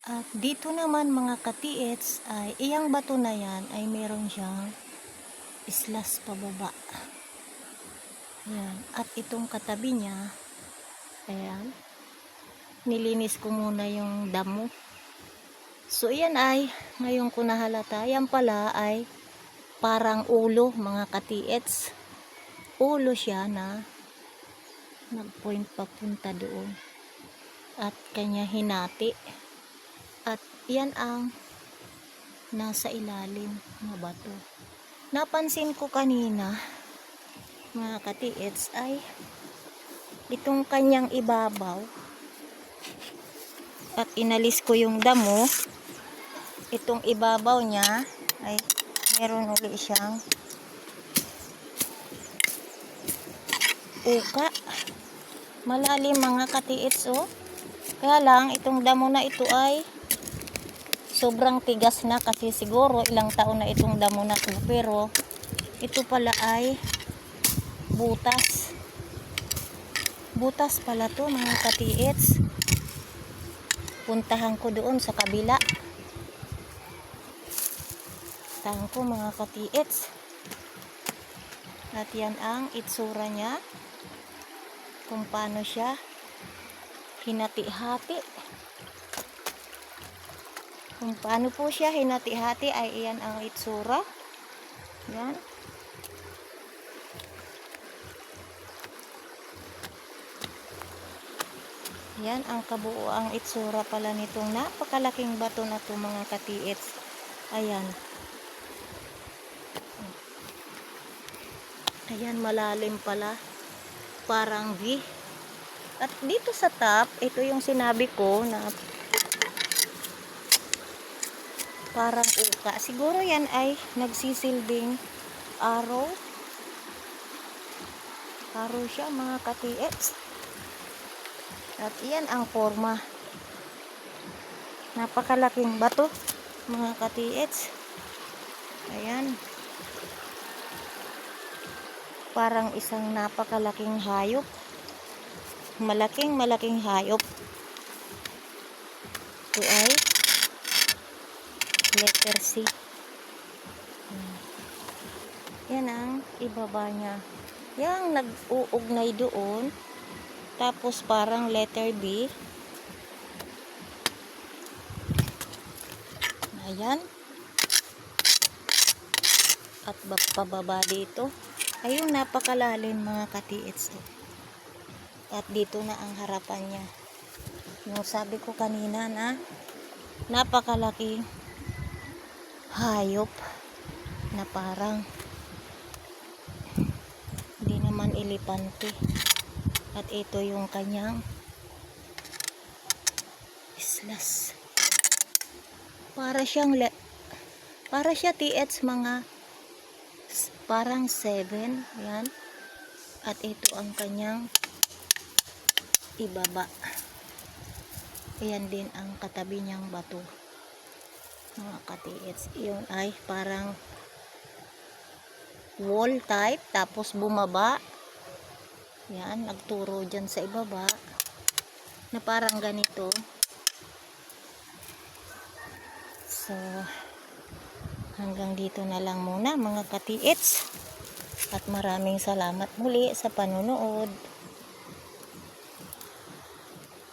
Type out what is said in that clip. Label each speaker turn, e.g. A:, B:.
A: At dito naman mga katiits ay iyang bato na yan ay meron siyang islas pababa. Ayan. At itong katabi niya, ayan, nilinis ko muna yung damo. So yan ay, ngayon ko nahalata, yan pala ay parang ulo mga katiits. Ulo siya na nag-point papunta doon. At kanya hinati. At yan ang nasa ilalim na bato. Napansin ko kanina mga katiits ay itong kanyang ibabaw at inalis ko yung damo. Itong ibabaw niya ay meron uli siyang uka. Malalim mga katiits oh. Kaya lang itong damo na ito ay sobrang tigas na kasi siguro ilang taon na itong damo na ito. Pero ito pala ay butas. Butas pala to mga katiits. Puntahan ko doon sa kabila. Puntahan ko mga katiits. At yan ang itsura niya. Kung paano siya hinati-hati. Kung paano po siya hinati-hati ay iyan ang itsura. Yan. Yan ang kabuuang itsura pala nitong napakalaking bato na to mga katiits. Ayan. Ayan, malalim pala. Parang V. At dito sa top, ito yung sinabi ko na parang uka. Siguro yan ay nagsisilbing araw. Araw siya mga katiits. At iyan ang forma. Napakalaking bato mga katiits. Ayan. Parang isang napakalaking hayop. Malaking hayop. Ito ay letter C. Yan ang ibaba niya. Yang nag-uugnay doon. Tapos parang letter B. Ayan. At pababa dito. Ayun, napakalalim mga katiits. At dito na ang harapan niya. Yung sabi ko kanina na napakalaking hayop na parang hindi naman elepante. At ito yung kanyang islas. Para siya TH mga parang 7. Yan. At ito ang kanyang ibaba. Ayan din ang katabi niyang bato. Mga katiits. Yun ay parang wall type. Tapos bumaba. Yan. Nagturo dyan sa ibaba. Na parang ganito. So, hanggang dito na lang muna mga katiits. At maraming salamat muli sa panunood.